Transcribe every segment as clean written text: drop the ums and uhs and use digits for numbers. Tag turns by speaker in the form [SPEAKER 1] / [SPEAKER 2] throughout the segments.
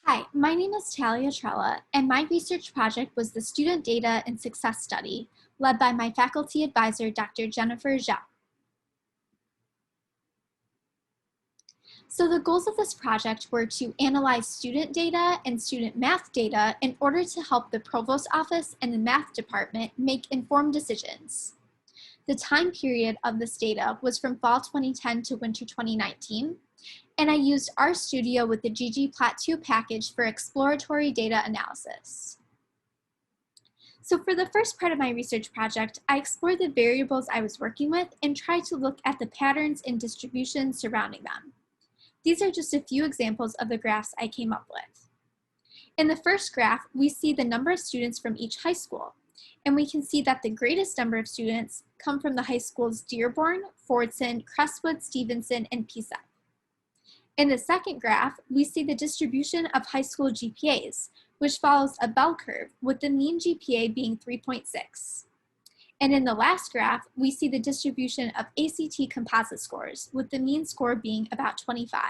[SPEAKER 1] Hi, my name is Talia Trella, and my research project was the Student Data and Success Study, led by my faculty advisor, Dr. Jennifer Zhao. So the goals of this project were to analyze student data and student math data in order to help the provost office and the math department make informed decisions. The time period of this data was from fall 2010 to winter 2019, and I used RStudio with the ggplot2 package for exploratory data analysis. So for the first part of my research project, I explored the variables I was working with and tried to look at the patterns and distribution surrounding them. These are just a few examples of the graphs I came up with. In the first graph, we see the number of students from each high school, and we can see that the greatest number of students come from the high schools Dearborn, Fordson, Crestwood, Stevenson, and PSEP. In the second graph, we see the distribution of high school GPAs, which follows a bell curve with the mean GPA being 3.6. And in the last graph, we see the distribution of ACT composite scores, with the mean score being about 25.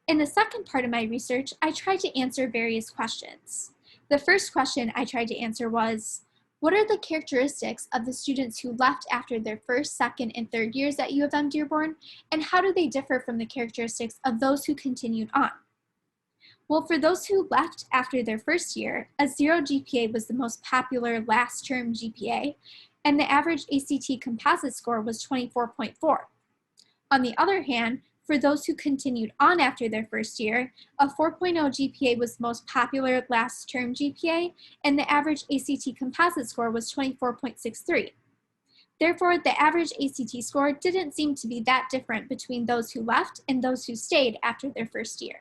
[SPEAKER 1] In the second part of my research, I tried to answer various questions. The first question I tried to answer was, what are the characteristics of the students who left after their first, second, and third years at U of M Dearborn, and how do they differ from the characteristics of those who continued on? Well, for those who left after their first year, a 0 GPA was the most popular last term GPA, and the average ACT composite score was 24.4. On the other hand, for those who continued on after their first year, a 4.0 GPA was the most popular last term GPA, and the average ACT composite score was 24.63. Therefore, the average ACT score didn't seem to be that different between those who left and those who stayed after their first year.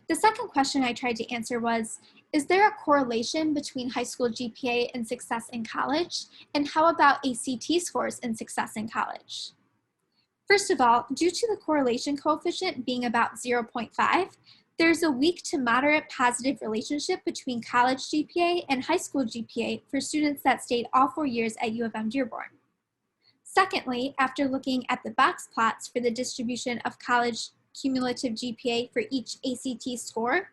[SPEAKER 1] The second question I tried to answer was, is there a correlation between high school GPA and success in college? And how about ACT scores and success in college? First of all, due to the correlation coefficient being about 0.5, there's a weak to moderate positive relationship between college GPA and high school GPA for students that stayed all 4 years at U of M Dearborn. Secondly, after looking at the box plots for the distribution of college cumulative GPA for each ACT score,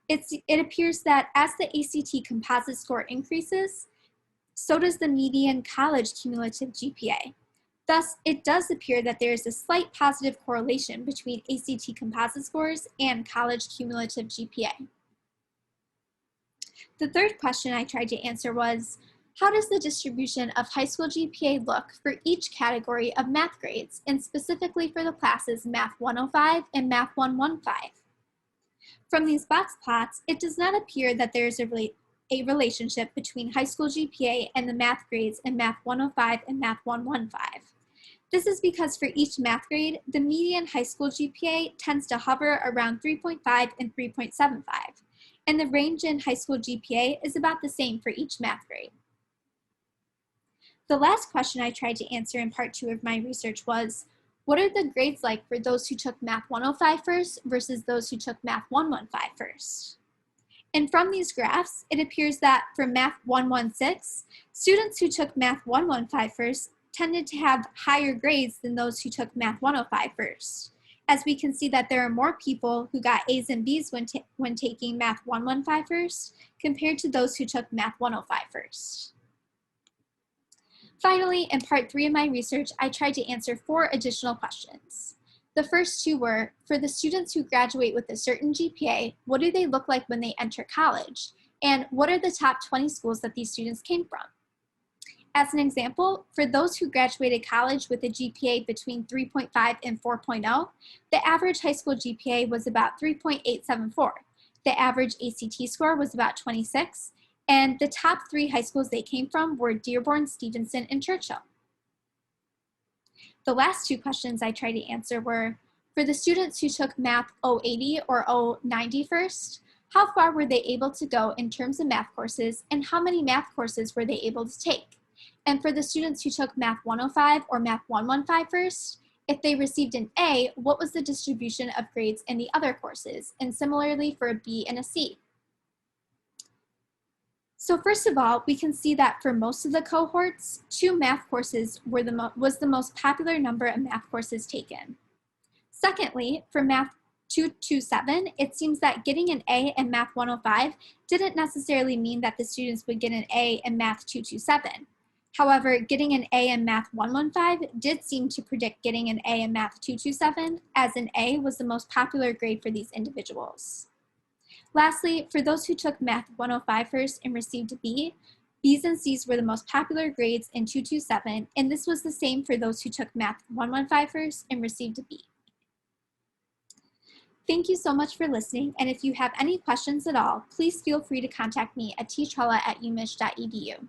[SPEAKER 1] it appears that as the ACT composite score increases, so does the median college cumulative GPA. Thus, it does appear that there is a slight positive correlation between ACT composite scores and college cumulative GPA. The third question I tried to answer was, how does the distribution of high school GPA look for each category of math grades, and specifically for the classes Math 105 and Math 115? From these box plots, it does not appear that there is a relationship between high school GPA and the math grades in Math 105 and Math 115. This is because for each math grade, the median high school GPA tends to hover around 3.5 and 3.75, and the range in high school GPA is about the same for each math grade. The last question I tried to answer in part 2 of my research was, what are the grades like for those who took Math 105 first versus those who took Math 115 first? And from these graphs, it appears that for Math 116, students who took Math 115 first tended to have higher grades than those who took Math 105 first, as we can see that there are more people who got A's and B's when taking Math 115 first compared to those who took Math 105 first. Finally, in part 3 of my research, I tried to answer 4 additional questions. The first 2 were, for the students who graduate with a certain GPA, what do they look like when they enter college? And what are the top 20 schools that these students came from? As an example, for those who graduated college with a GPA between 3.5 and 4.0, the average high school GPA was about 3.874. The average ACT score was about 26, and the top 3 high schools they came from were Dearborn, Stevenson, and Churchill. The last 2 questions I tried to answer were, for the students who took Math 080 or 090 first, how far were they able to go in terms of math courses, and how many math courses were they able to take? And for the students who took Math 105 or Math 115 first, if they received an A, what was the distribution of grades in the other courses? And similarly for a B and a C. So first of all, we can see that for most of the cohorts, 2 math courses was the most popular number of math courses taken. Secondly, for Math 227, it seems that getting an A in Math 105 didn't necessarily mean that the students would get an A in Math 227. However, getting an A in Math 115 did seem to predict getting an A in Math 227, as an A was the most popular grade for these individuals. Lastly, for those who took Math 105 first and received a B, B's and C's were the most popular grades in 227, and this was the same for those who took Math 115 first and received a B. Thank you so much for listening, and if you have any questions at all, please feel free to contact me at ttrella@umich.edu.